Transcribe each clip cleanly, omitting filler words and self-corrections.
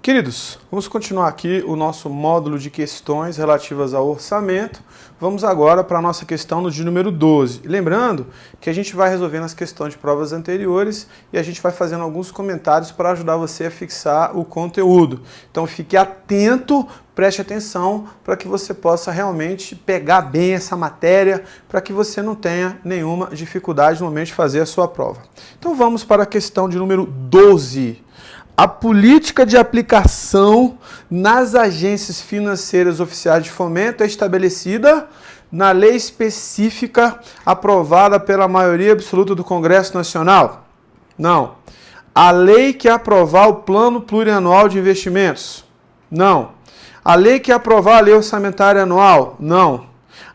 Queridos, vamos continuar aqui o nosso módulo de questões relativas ao orçamento. Vamos agora para a nossa questão no de número 12. Lembrando que a gente vai resolvendo as questões de provas anteriores e a gente vai fazendo alguns comentários para ajudar você a fixar o conteúdo. Então fique atento, preste atenção para que você possa realmente pegar bem essa matéria, para que você não tenha nenhuma dificuldade no momento de fazer a sua prova. Então vamos para a questão de número 12. A política de aplicação nas agências financeiras oficiais de fomento é estabelecida na lei específica aprovada pela maioria absoluta do Congresso Nacional? Não. A lei que aprovar o Plano Plurianual de Investimentos? Não. A lei que aprovar a Lei Orçamentária Anual? Não.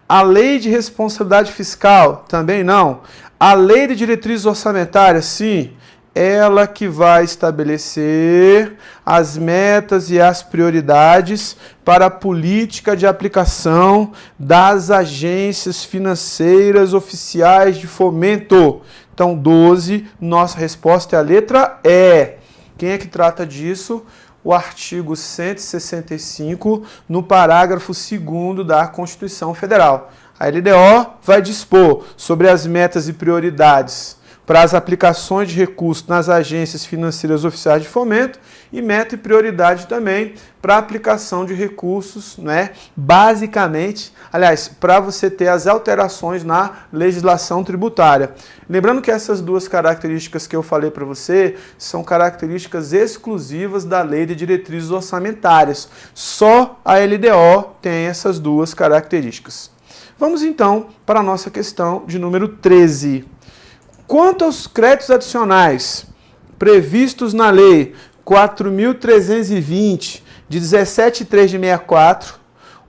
A Lei de Responsabilidade Fiscal? Também não. A Lei de Diretrizes Orçamentárias? Sim. Ela que vai estabelecer as metas e as prioridades para a política de aplicação das agências financeiras oficiais de fomento. Então, 12, nossa resposta é a letra E. Quem é que trata disso? O artigo 165, no parágrafo 2º da Constituição Federal. A LDO vai dispor sobre as metas e prioridades para as aplicações de recursos nas agências financeiras oficiais de fomento e meta e prioridade também para a aplicação de recursos, né? Basicamente, aliás, para você ter as alterações na legislação tributária. Lembrando que essas duas características que eu falei para você são características exclusivas da Lei de Diretrizes Orçamentárias. Só a LDO tem essas duas características. Vamos então para a nossa questão de número 13. Quanto aos créditos adicionais previstos na Lei 4.320, de 17.3/64,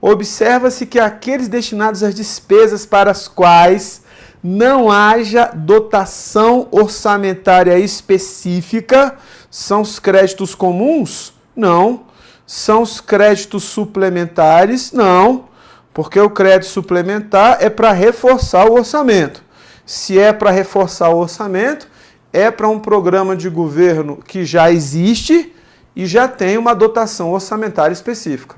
observa-se que aqueles destinados às despesas para as quais não haja dotação orçamentária específica são os créditos comuns? Não. São os créditos suplementares? Não, porque o crédito suplementar é para reforçar o orçamento. Se é para reforçar o orçamento, é para um programa de governo que já existe e já tem uma dotação orçamentária específica.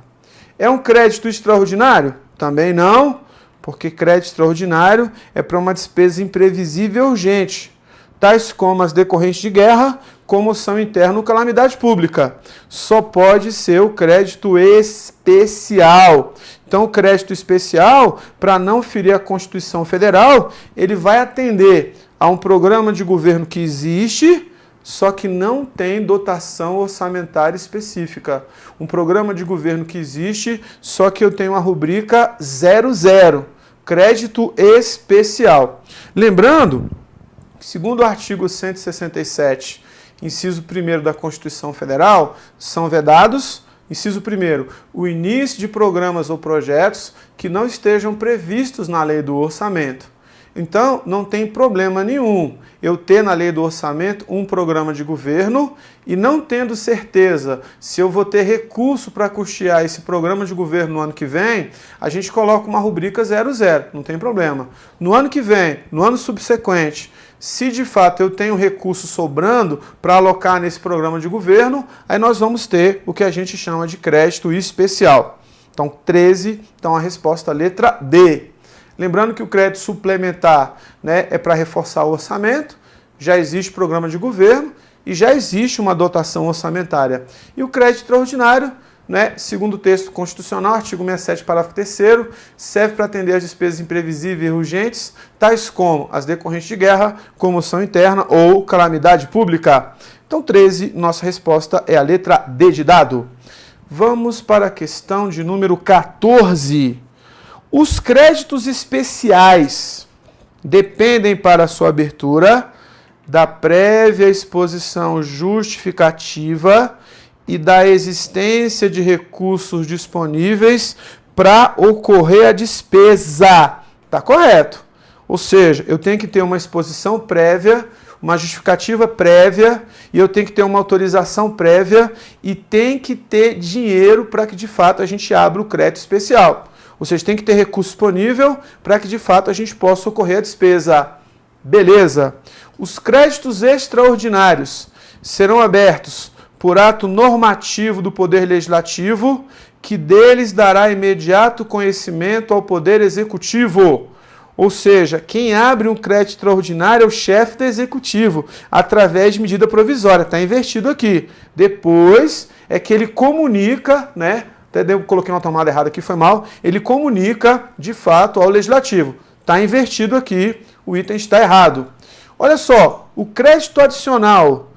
É um crédito extraordinário? Também não, porque crédito extraordinário é para uma despesa imprevisível e urgente, tais como as decorrentes de guerra, comoção interna ou calamidade pública. Só pode ser o crédito especial. Então, o crédito especial, para não ferir a Constituição Federal, ele vai atender a um programa de governo que existe, só que não tem dotação orçamentária específica. Um programa de governo que existe, só que eu tenho a rubrica 00, crédito especial. Lembrando, segundo o artigo 167, inciso 1º da Constituição Federal, são vedados, inciso 1º, o início de programas ou projetos que não estejam previstos na lei do orçamento. Então, não tem problema nenhum eu ter na lei do orçamento um programa de governo e não tendo certeza se eu vou ter recurso para custear esse programa de governo no ano que vem, a gente coloca uma rubrica 00, não tem problema. No ano que vem, no ano subsequente, se de fato eu tenho recurso sobrando para alocar nesse programa de governo, aí nós vamos ter o que a gente chama de crédito especial. Então, 13, então a resposta é a letra D. Lembrando que o crédito suplementar, né, é para reforçar o orçamento, já existe programa de governo e já existe uma dotação orçamentária. E o crédito extraordinário, né, segundo o texto constitucional, artigo 67, parágrafo 3º, serve para atender às despesas imprevisíveis e urgentes, tais como as decorrentes de guerra, comoção interna ou calamidade pública. Então, 13, nossa resposta é a letra D de dado. Vamos para a questão de número 14. Os créditos especiais dependem para sua abertura da prévia exposição justificativa e da existência de recursos disponíveis para ocorrer a despesa. Está correto. Ou seja, eu tenho que ter uma exposição prévia, uma justificativa prévia, e eu tenho que ter uma autorização prévia e tem que ter dinheiro para que de fato a gente abra o crédito especial. Ou seja, tem que ter recurso disponível para que de fato a gente possa ocorrer a despesa. Beleza. Os créditos extraordinários serão abertos por ato normativo do Poder Legislativo, que deles dará imediato conhecimento ao Poder Executivo. Ou seja, quem abre um crédito extraordinário é o chefe do Executivo, através de medida provisória. Está invertido aqui. Depois é que ele comunica, né? Até coloquei uma tomada errada aqui, foi mal. Ele comunica, de fato, ao Legislativo. Está invertido aqui, o item está errado. Olha só, o crédito adicional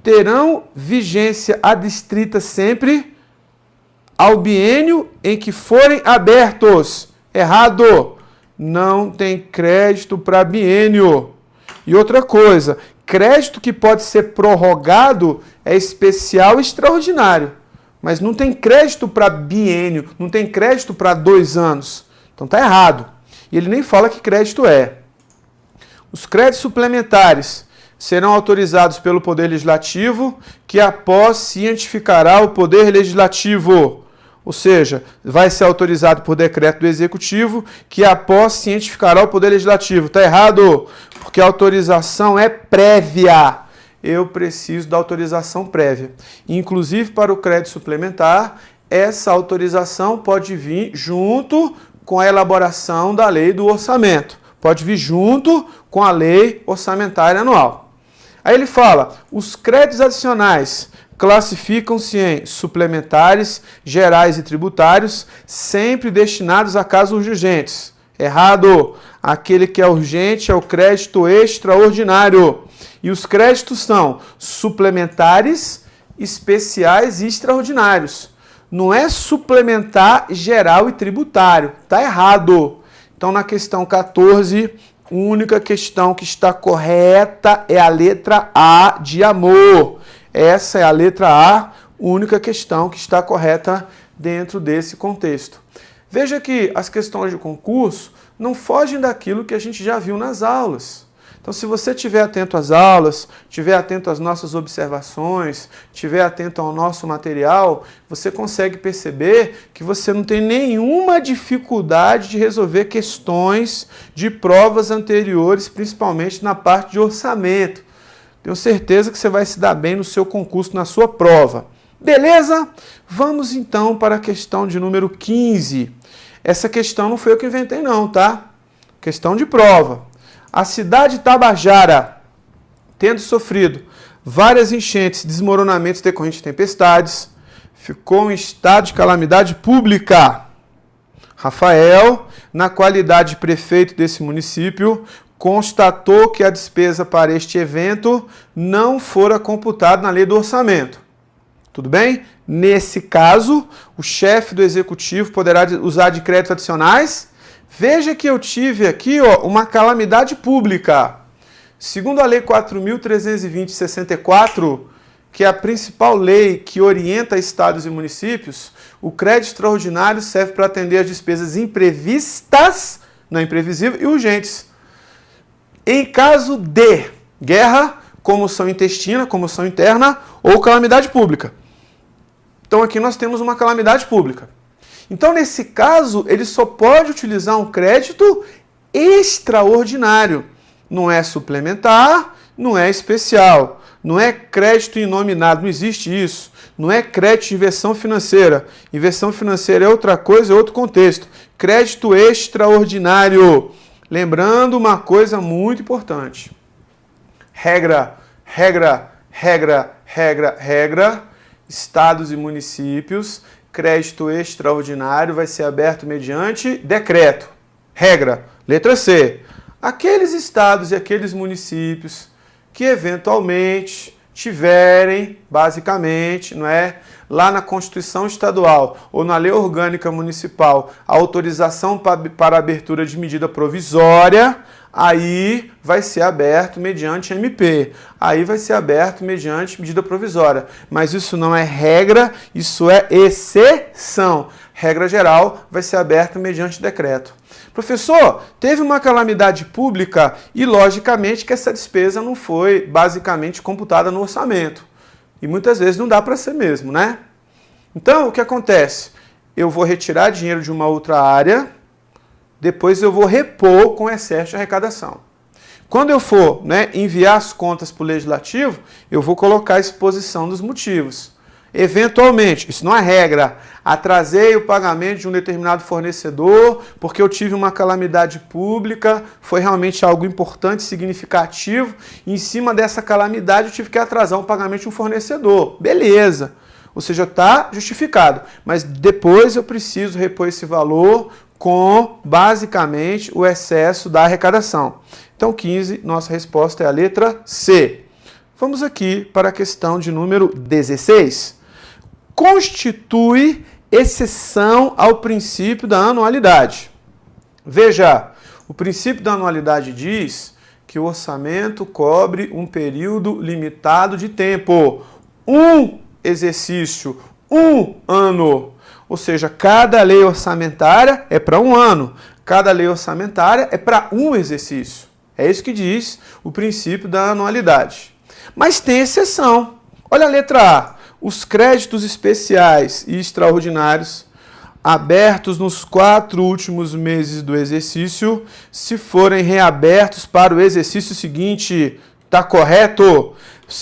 terão vigência adstrita sempre ao biênio em que forem abertos. Errado. Não tem crédito para biênio. E outra coisa, crédito que pode ser prorrogado é especial e extraordinário. Mas não tem crédito para biênio, não tem crédito para 2 anos. Então está errado. E ele nem fala que crédito é. Os créditos suplementares serão autorizados pelo Poder Legislativo, que após cientificará o Poder Legislativo. Ou seja, vai ser autorizado por decreto do Executivo, que após cientificará o Poder Legislativo. Está errado, porque a autorização é prévia. Eu preciso da autorização prévia. Inclusive, para o crédito suplementar, essa autorização pode vir junto com a elaboração da lei do orçamento. Pode vir junto com a lei orçamentária anual. Aí ele fala, os créditos adicionais classificam-se em suplementares, gerais e tributários, sempre destinados a casos urgentes. Errado! Aquele que é urgente é o crédito extraordinário. E os créditos são suplementares, especiais e extraordinários. Não é suplementar, geral e tributário. Está errado. Então, na questão 14, a única questão que está correta é a letra A de amor. Essa é a letra A, única questão que está correta dentro desse contexto. Veja que as questões de concurso não fogem daquilo que a gente já viu nas aulas. Então, se você estiver atento às aulas, estiver atento às nossas observações, estiver atento ao nosso material, você consegue perceber que você não tem nenhuma dificuldade de resolver questões de provas anteriores, principalmente na parte de orçamento. Tenho certeza que você vai se dar bem no seu concurso, na sua prova. Beleza? Vamos então para a questão de número 15. Essa questão não foi eu que inventei não, tá? Questão de prova. A cidade de Tabajara, tendo sofrido várias enchentes e desmoronamentos decorrentes de tempestades, ficou em estado de calamidade pública. Rafael, na qualidade de prefeito desse município, constatou que a despesa para este evento não fora computada na lei do orçamento. Tudo bem? Nesse caso, o chefe do executivo poderá usar de créditos adicionais. Veja que eu tive aqui uma calamidade pública. Segundo a Lei 4.320/64, que é a principal lei que orienta estados e municípios, o crédito extraordinário serve para atender as despesas imprevistas, não imprevisíveis, e urgentes. Em caso de guerra, comoção intestina, comoção interna ou calamidade pública. Então aqui nós temos uma calamidade pública. Então, nesse caso, ele só pode utilizar um crédito extraordinário. Não é suplementar, não é especial, não é crédito inominado, não existe isso. Não é crédito de inversão financeira. Inversão financeira é outra coisa, é outro contexto. Crédito extraordinário. Lembrando uma coisa muito importante. Regra. Estados e municípios, crédito extraordinário vai ser aberto mediante decreto. Regra. Letra C. Aqueles estados e aqueles municípios que eventualmente tiverem, basicamente, não é, lá na Constituição Estadual ou na Lei Orgânica Municipal, a autorização para abertura de medida provisória, aí vai ser aberto mediante MP. Aí vai ser aberto mediante medida provisória. Mas isso não é regra, isso é exceção. Regra geral vai ser aberta mediante decreto. Professor, teve uma calamidade pública e, logicamente, que essa despesa não foi basicamente computada no orçamento. E muitas vezes não dá para ser mesmo, né? Então, o que acontece? Eu vou retirar dinheiro de uma outra área, depois eu vou repor com excesso de arrecadação. Quando eu for enviar as contas para o Legislativo, eu vou colocar a exposição dos motivos. Eventualmente, isso não é regra, atrasei o pagamento de um determinado fornecedor porque eu tive uma calamidade pública, foi realmente algo importante, significativo, e em cima dessa calamidade eu tive que atrasar o pagamento de um fornecedor. Beleza, ou seja, está justificado, mas depois eu preciso repor esse valor com, basicamente, o excesso da arrecadação. Então, 15, nossa resposta é a letra C. Vamos aqui para a questão de número 16. Constitui exceção ao princípio da anualidade. Veja, o princípio da anualidade diz que o orçamento cobre um período limitado de tempo, um exercício, um ano. Ou seja, cada lei orçamentária é para um ano, cada lei orçamentária é para um exercício. É isso que diz o princípio da anualidade. Mas tem exceção. Olha a letra A. Os créditos especiais e extraordinários abertos nos 4 últimos meses do exercício, se forem reabertos para o exercício seguinte, está correto?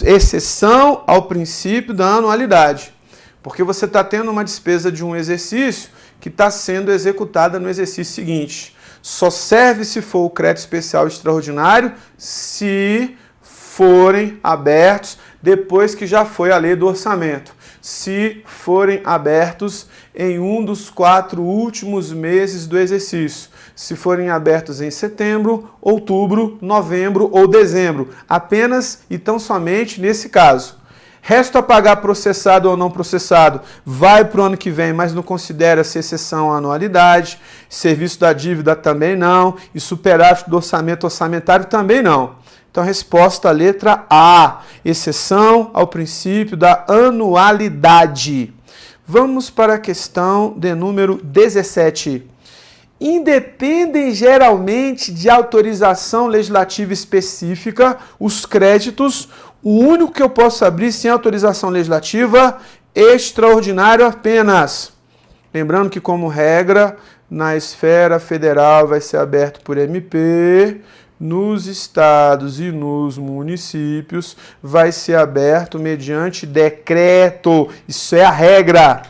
Exceção ao princípio da anualidade. Porque você está tendo uma despesa de um exercício que está sendo executada no exercício seguinte. Só serve se for o crédito especial extraordinário se forem abertos depois que já foi a lei do orçamento. Se forem abertos em um dos 4 últimos meses do exercício. Se forem abertos em setembro, outubro, novembro ou dezembro. Apenas e tão somente nesse caso. Resto a pagar processado ou não processado vai para o ano que vem, mas não considera-se exceção à anualidade. Serviço da dívida também não. E superávit do orçamento orçamentário também não. Então, resposta letra A. Exceção ao princípio da anualidade. Vamos para a questão de número 17. Independem geralmente de autorização legislativa específica os créditos. O único que eu posso abrir sem autorização legislativa, extraordinário apenas. Lembrando que, como regra, na esfera federal vai ser aberto por MP, nos estados e nos municípios vai ser aberto mediante decreto. Isso é a regra.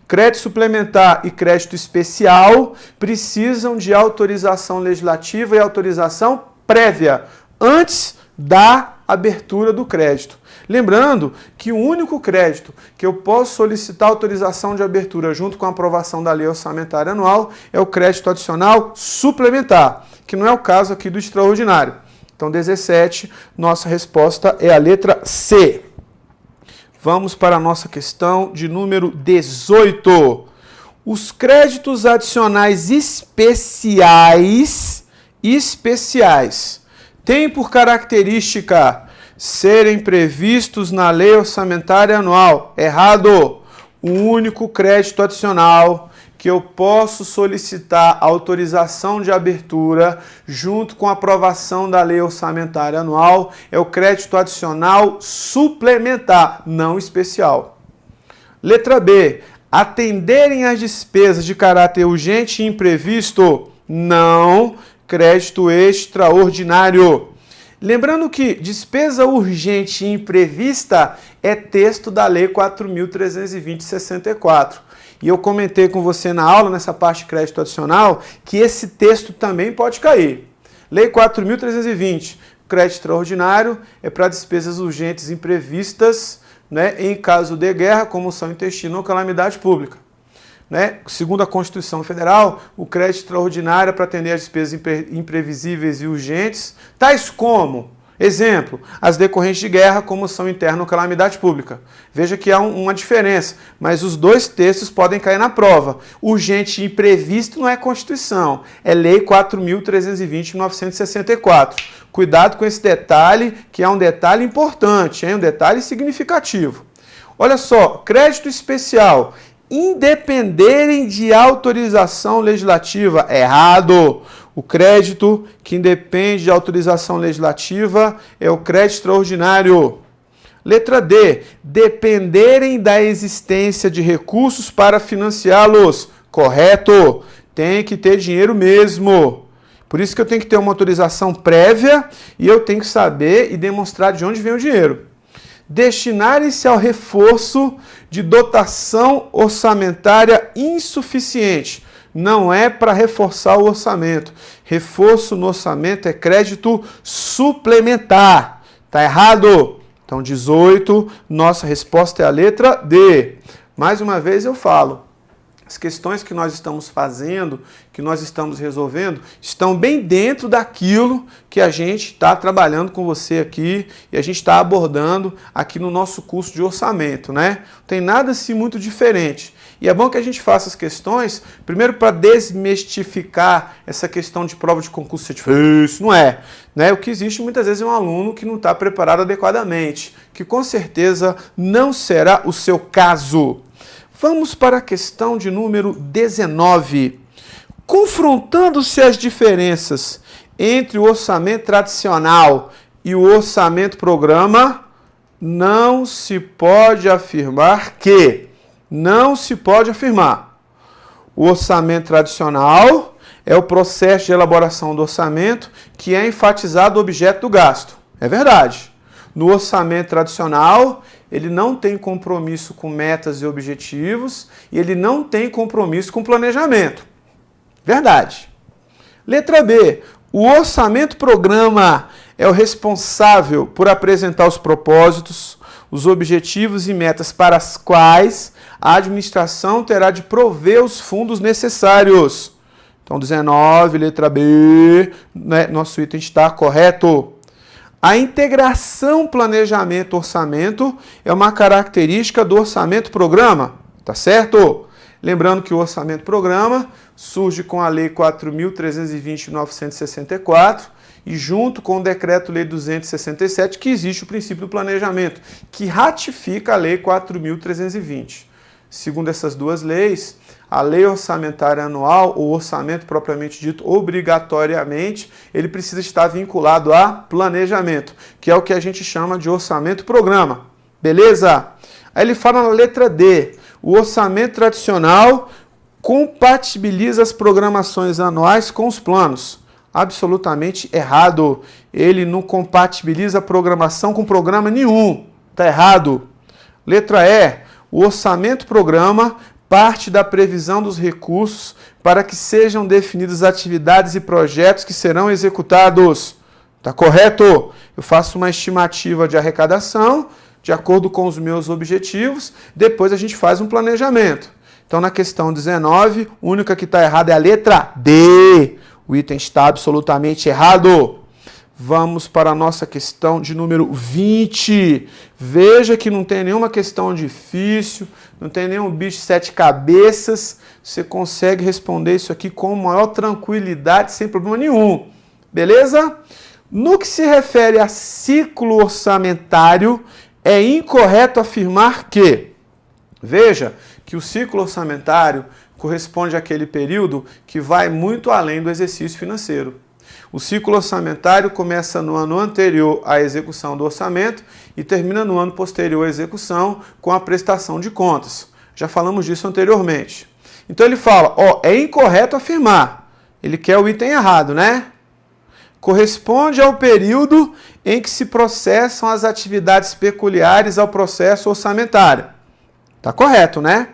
Crédito suplementar e crédito especial precisam de autorização legislativa e autorização prévia, antes da abertura do crédito. Lembrando que o único crédito que eu posso solicitar autorização de abertura junto com a aprovação da lei orçamentária anual é o crédito adicional suplementar, que não é o caso aqui do extraordinário. Então, 17, nossa resposta é a letra C. Vamos para a nossa questão de número 18. Os créditos adicionais especiais têm por característica serem previstos na lei orçamentária anual. Errado! O único crédito adicional que eu posso solicitar autorização de abertura junto com a aprovação da lei orçamentária anual é o crédito adicional suplementar, não especial. Letra B. Atenderem às despesas de caráter urgente e imprevisto, não crédito extraordinário. Lembrando que despesa urgente e imprevista é texto da Lei 4.320/64. E eu comentei com você na aula, nessa parte de crédito adicional, que esse texto também pode cair. Lei 4.320, crédito extraordinário é para despesas urgentes e imprevistas, né, em caso de guerra, comoção intestina ou calamidade pública. Né? Segundo a Constituição Federal, o crédito extraordinário é para atender às despesas imprevisíveis e urgentes, tais como, exemplo, as decorrentes de guerra, comoção interna ou calamidade pública. Veja que há uma diferença, mas os dois textos podem cair na prova. Urgente e imprevisto não é Constituição, é Lei 4.320/1964. Cuidado com esse detalhe, que é um detalhe importante, um detalhe significativo. Olha só, crédito especial. Independerem de autorização legislativa. Errado! O crédito que independe de autorização legislativa é o crédito extraordinário. Letra D. Dependerem da existência de recursos para financiá-los. Correto! Tem que ter dinheiro mesmo. Por isso que eu tenho que ter uma autorização prévia e eu tenho que saber e demonstrar de onde vem o dinheiro. destinarem-se ao reforço de dotação orçamentária insuficiente. Não é para reforçar o orçamento. Reforço no orçamento é crédito suplementar. Tá errado? Então, 18, nossa resposta é a letra D. Mais uma vez eu falo, as questões que nós estamos fazendo, que nós estamos resolvendo, estão bem dentro daquilo que a gente está trabalhando com você aqui e a gente está abordando aqui no nosso curso de orçamento, né? Não tem nada assim muito diferente. E é bom que a gente faça as questões, primeiro para desmistificar essa questão de prova de concurso certificado. Isso não é. Né? O que existe muitas vezes é um aluno que não está preparado adequadamente, que com certeza não será o seu caso. Vamos para a questão de número 19. Confrontando-se as diferenças entre o orçamento tradicional e o orçamento programa, não se pode afirmar que... Não se pode afirmar. O orçamento tradicional é o processo de elaboração do orçamento que é enfatizado o objeto do gasto. É verdade. No orçamento tradicional, ele não tem compromisso com metas e objetivos e ele não tem compromisso com planejamento. Verdade. Letra B. O orçamento programa é o responsável por apresentar os propósitos, os objetivos e metas para as quais a administração terá de prover os fundos necessários. Então, 19, letra B, né, nosso item está correto. A integração planejamento-orçamento é uma característica do orçamento-programa, tá certo? Lembrando que o orçamento-programa surge com a Lei 4.320 de 1964 e junto com o Decreto-Lei 267, que existe o princípio do planejamento, que ratifica a Lei 4.320. Segundo essas duas leis, a lei orçamentária anual, ou orçamento propriamente dito, obrigatoriamente, ele precisa estar vinculado a planejamento, que é o que a gente chama de orçamento-programa. Beleza? Aí ele fala na letra D, o orçamento tradicional compatibiliza as programações anuais com os planos. Absolutamente errado. Ele não compatibiliza a programação com programa nenhum. Está errado. Letra E. O orçamento-programa parte da previsão dos recursos para que sejam definidas atividades e projetos que serão executados. Está correto? Eu faço uma estimativa de arrecadação de acordo com os meus objetivos, depois a gente faz um planejamento. Então, na questão 19, a única que está errada é a letra D. O item está absolutamente errado. Vamos para a nossa questão de número 20. Veja que não tem nenhuma questão difícil, não tem nenhum bicho de 7 cabeças. Você consegue responder isso aqui com maior tranquilidade, sem problema nenhum. Beleza? No que se refere a ciclo orçamentário, é incorreto afirmar que... Veja que o ciclo orçamentário corresponde àquele período que vai muito além do exercício financeiro. O ciclo orçamentário começa no ano anterior à execução do orçamento e termina no ano posterior à execução com a prestação de contas. Já falamos disso anteriormente. Então ele fala, é incorreto afirmar. Ele quer o item errado, né? Corresponde ao período em que se processam as atividades peculiares ao processo orçamentário. Tá correto, né?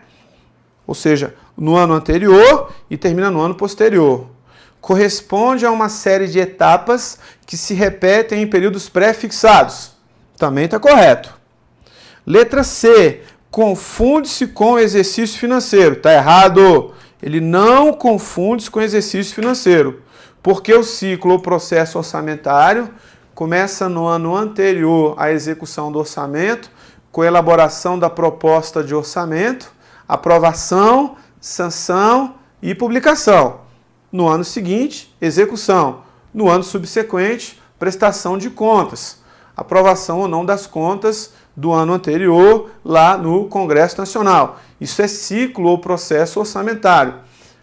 Ou seja, no ano anterior e termina no ano posterior. Corresponde a uma série de etapas que se repetem em períodos pré-fixados. Também está correto. Letra C. Confunde-se com o exercício financeiro. Está errado. Ele não confunde-se com o exercício financeiro. Porque o ciclo ou processo orçamentário começa no ano anterior à execução do orçamento, com a elaboração da proposta de orçamento, aprovação, sanção e publicação. No ano seguinte, execução. No ano subsequente, prestação de contas. Aprovação ou não das contas do ano anterior lá no Congresso Nacional. Isso é ciclo ou processo orçamentário.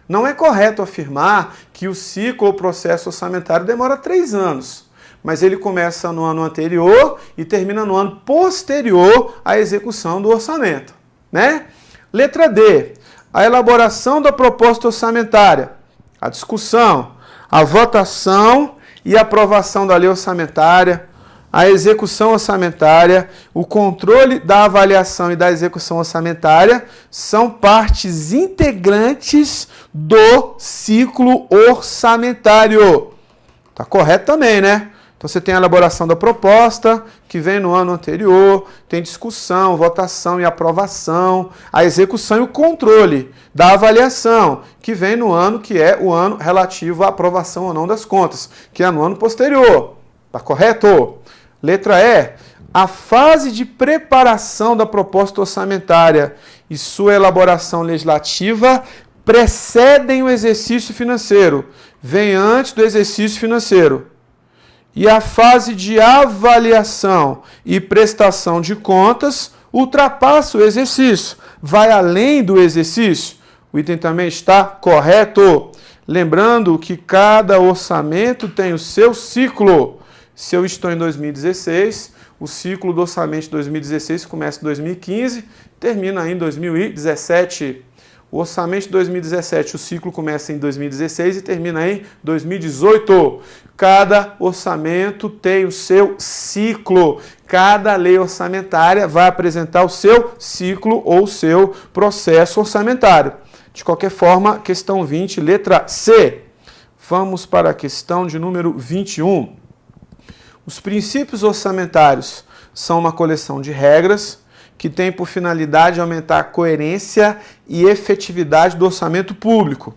Não é correto afirmar que o ciclo ou processo orçamentário demora 3 anos, mas ele começa no ano anterior e termina no ano posterior à execução do orçamento, né? Letra D. A elaboração da proposta orçamentária, a discussão, a votação e a aprovação da lei orçamentária, a execução orçamentária, o controle da avaliação e da execução orçamentária são partes integrantes do ciclo orçamentário. Tá correto também, né? Então você tem a elaboração da proposta, que vem no ano anterior, tem discussão, votação e aprovação, a execução e o controle da avaliação, que vem no ano que é o ano relativo à aprovação ou não das contas, que é no ano posterior. Tá correto? Letra E. A fase de preparação da proposta orçamentária e sua elaboração legislativa precedem o exercício financeiro, vem antes do exercício financeiro. E a fase de avaliação e prestação de contas ultrapassa o exercício, vai além do exercício. O item também está correto. Lembrando que cada orçamento tem o seu ciclo. Se eu estou em 2016, o ciclo do orçamento de 2016 começa em 2015, termina em 2017. O orçamento de 2017, o ciclo começa em 2016 e termina em 2018. Cada orçamento tem o seu ciclo. Cada lei orçamentária vai apresentar o seu ciclo ou o seu processo orçamentário. De qualquer forma, questão 20, letra C. Vamos para a questão de número 21. Os princípios orçamentários são uma coleção de regras que tem por finalidade aumentar a coerência e efetividade do orçamento público.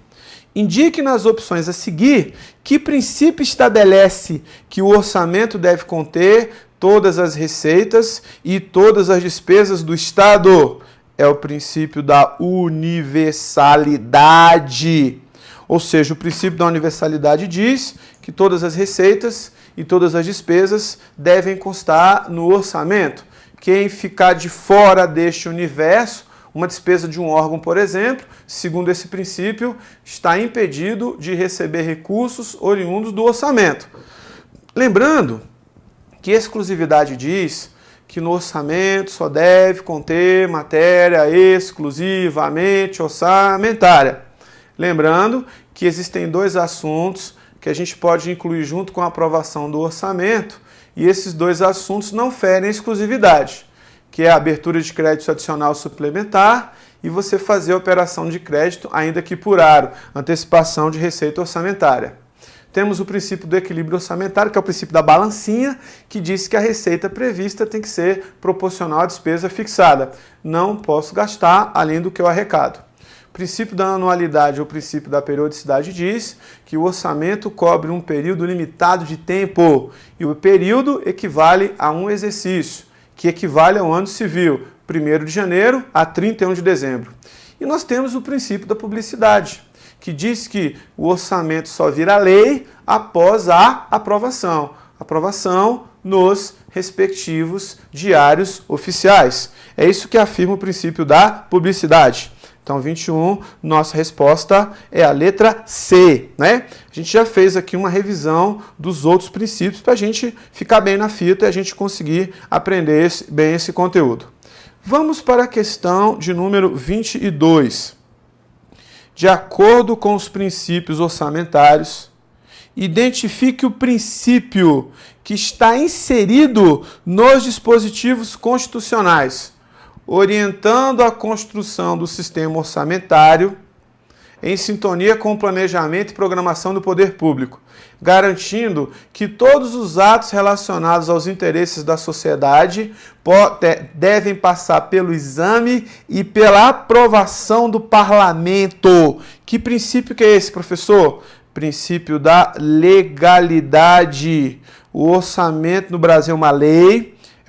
Indique nas opções a seguir que princípio estabelece que o orçamento deve conter todas as receitas e todas as despesas do Estado. É o princípio da universalidade. Ou seja, o princípio da universalidade diz que todas as receitas e todas as despesas devem constar no orçamento. Quem ficar de fora deste universo, uma despesa de um órgão, por exemplo, segundo esse princípio, está impedido de receber recursos oriundos do orçamento. Lembrando que exclusividade diz que no orçamento só deve conter matéria exclusivamente orçamentária. Lembrando que existem dois assuntos que a gente pode incluir junto com a aprovação do orçamento, e esses dois assuntos não ferem a exclusividade, que é a abertura de crédito adicional suplementar e você fazer a operação de crédito, ainda que por aro, antecipação de receita orçamentária. Temos o princípio do equilíbrio orçamentário, que é o princípio da balancinha, que diz que a receita prevista tem que ser proporcional à despesa fixada. Não posso gastar além do que eu arrecado. O princípio da anualidade ou princípio da periodicidade diz que o orçamento cobre um período limitado de tempo e o período equivale a um exercício, que equivale ao ano civil, 1º de janeiro a 31 de dezembro. E nós temos o princípio da publicidade, que diz que o orçamento só vira lei após a aprovação. Aprovação nos respectivos diários oficiais. É isso que afirma o princípio da publicidade. Então, 21, nossa resposta é a letra C, né? A gente já fez aqui uma revisão dos outros princípios para a gente ficar bem na fita e a gente conseguir aprender bem esse conteúdo. Vamos para a questão de número 22. De acordo com os princípios orçamentários, identifique o princípio que está inserido nos dispositivos constitucionais, orientando a construção do sistema orçamentário em sintonia com o planejamento e programação do poder público, garantindo que todos os atos relacionados aos interesses da sociedade devem passar pelo exame e pela aprovação do parlamento. Que princípio que é esse, professor? Princípio da legalidade. O orçamento no Brasil é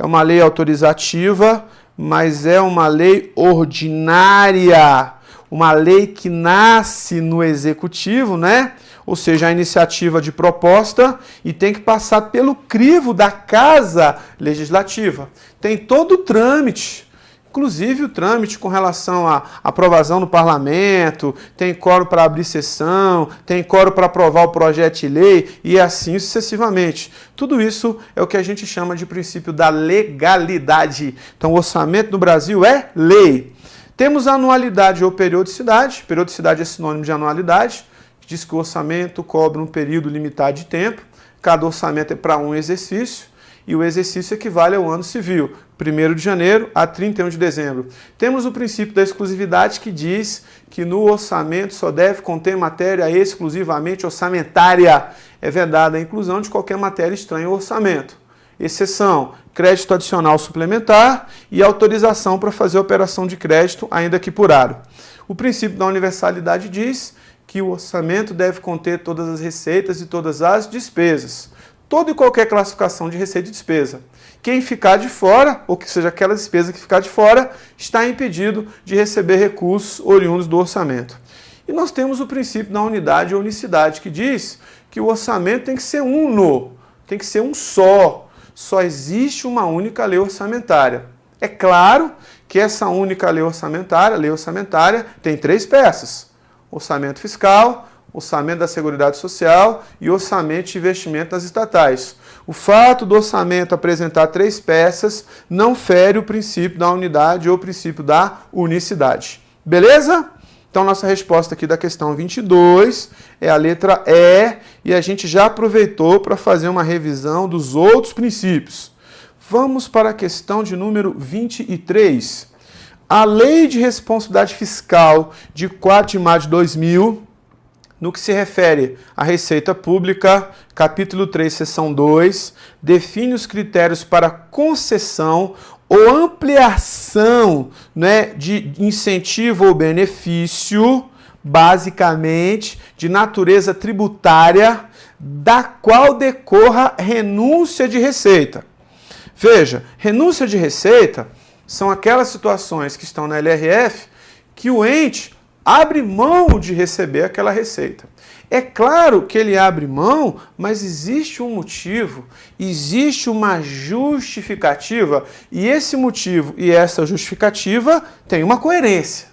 uma lei autorizativa, mas é uma lei ordinária, uma lei que nasce no executivo, né? Ou seja, a iniciativa de proposta e tem que passar pelo crivo da Casa Legislativa. Tem todo o trâmite, inclusive o trâmite com relação à aprovação no parlamento, tem quórum para abrir sessão, tem quórum para aprovar o projeto de lei e assim sucessivamente. Tudo isso é o que a gente chama de princípio da legalidade. Então, o orçamento no Brasil é lei. Temos a anualidade ou periodicidade. Periodicidade é sinônimo de anualidade, que diz que o orçamento cobre um período limitado de tempo. Cada orçamento é para um exercício. e o exercício equivale ao ano civil, 1º de janeiro a 31 de dezembro. Temos o princípio da exclusividade que diz que no orçamento só deve conter matéria exclusivamente orçamentária. É vedada a inclusão de qualquer matéria estranha ao orçamento. Exceção, crédito adicional suplementar e autorização para fazer operação de crédito, ainda que por aro. O princípio da universalidade diz que o orçamento deve conter todas as receitas e todas as despesas. Toda e qualquer classificação de receita e despesa. Quem ficar de fora, ou que seja aquela despesa que ficar de fora, está impedido de receber recursos oriundos do orçamento. E nós temos o princípio da unidade ou unicidade, que diz que o orçamento tem que ser uno, tem que ser um só. Só existe uma única lei orçamentária. É claro que essa única lei orçamentária, tem 3 peças: orçamento fiscal, orçamento da Seguridade Social e orçamento de investimento nas estatais. O fato do orçamento apresentar 3 peças não fere o princípio da unidade ou o princípio da unicidade. Beleza? Então, nossa resposta aqui da questão 22 é a letra E, e a gente já aproveitou para fazer uma revisão dos outros princípios. Vamos para a questão de número 23. A Lei de Responsabilidade Fiscal de 4 de maio de 2000, no que se refere à Receita Pública, capítulo 3, seção 2, define os critérios para concessão ou ampliação, né, de incentivo ou benefício, basicamente de natureza tributária, da qual decorra renúncia de receita. Veja, renúncia de receita são aquelas situações que estão na LRF que o ente abre mão de receber aquela receita. É claro que ele abre mão, mas existe um motivo, existe uma justificativa, e esse motivo e essa justificativa têm uma coerência.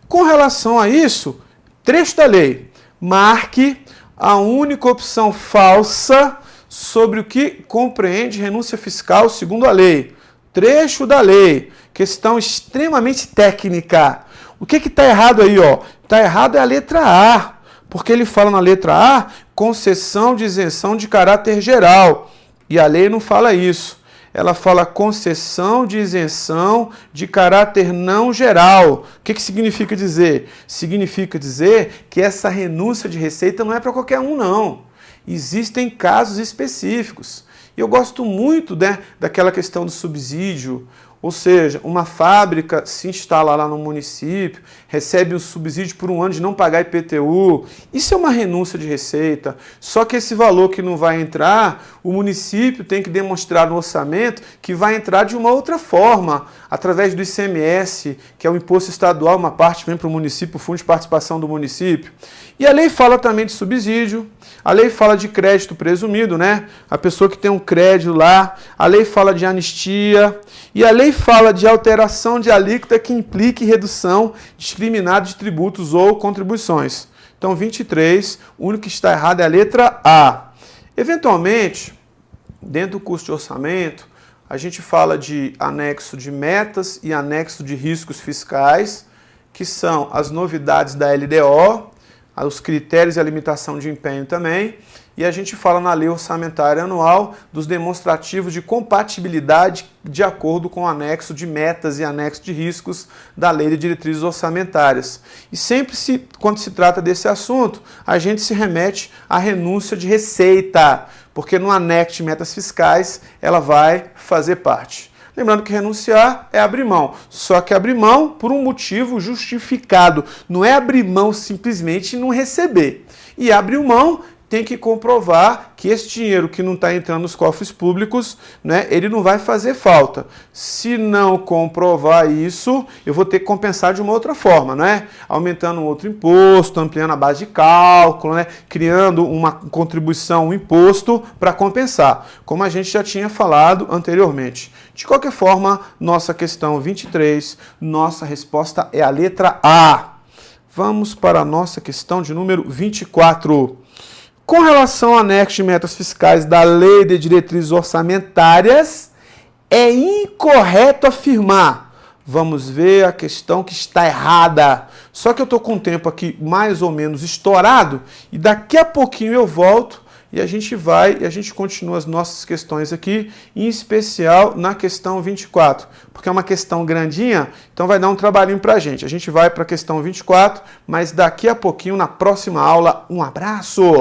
Com relação a isso, trecho da lei, marque a única opção falsa sobre o que compreende renúncia fiscal segundo a lei. Trecho da lei, questão extremamente técnica. O que está errado aí? Está errado é a letra A, porque ele fala na letra A, concessão de isenção de caráter geral. E a lei não fala isso. Ela fala concessão de isenção de caráter não geral. O que significa dizer? Significa dizer que essa renúncia de receita não é para qualquer um, não. Existem casos específicos. E eu gosto muito, né, daquela questão do subsídio. Ou seja, uma fábrica se instala lá no município, recebe um subsídio por um ano de não pagar IPTU. Isso é uma renúncia de receita. Só que esse valor que não vai entrar, o município tem que demonstrar no orçamento que vai entrar de uma outra forma, através do ICMS, que é o imposto estadual, uma parte vem para o município, o fundo de participação do município. E a lei fala também de subsídio, a lei fala de crédito presumido, né? A pessoa que tem um crédito lá, a lei fala de anistia, e a lei fala de alteração de alíquota que implique redução discriminada de tributos ou contribuições. Então, 23, o único que está errado é a letra A. Eventualmente, dentro do curso de orçamento, a gente fala de anexo de metas e anexo de riscos fiscais, que são as novidades da LDO, os critérios e a limitação de empenho também, e a gente fala na Lei Orçamentária Anual dos demonstrativos de compatibilidade de acordo com o anexo de metas e anexo de riscos da Lei de Diretrizes Orçamentárias. E sempre, quando se trata desse assunto, a gente se remete à renúncia de receita, porque no anexo de metas fiscais ela vai fazer parte. Lembrando que renunciar é abrir mão, só que abrir mão por um motivo justificado. Não é abrir mão simplesmente e não receber. E abrir mão tem que comprovar que esse dinheiro que não está entrando nos cofres públicos, né, ele não vai fazer falta. Se não comprovar isso, eu vou ter que compensar de uma outra forma, né? Aumentando um outro imposto, ampliando a base de cálculo, né? Criando uma contribuição, um imposto para compensar, como a gente já tinha falado anteriormente. De qualquer forma, nossa questão 23, nossa resposta é a letra A. Vamos para a nossa questão de número 24. Com relação ao anexo de metas fiscais da Lei de Diretrizes Orçamentárias, é incorreto afirmar. Vamos ver a questão que está errada. Só que eu estou com o tempo aqui mais ou menos estourado e daqui a pouquinho eu volto e a gente continua as nossas questões aqui, em especial na questão 24, porque é uma questão grandinha, então vai dar um trabalhinho pra gente. A gente vai para a questão 24, mas daqui a pouquinho, na próxima aula, um abraço!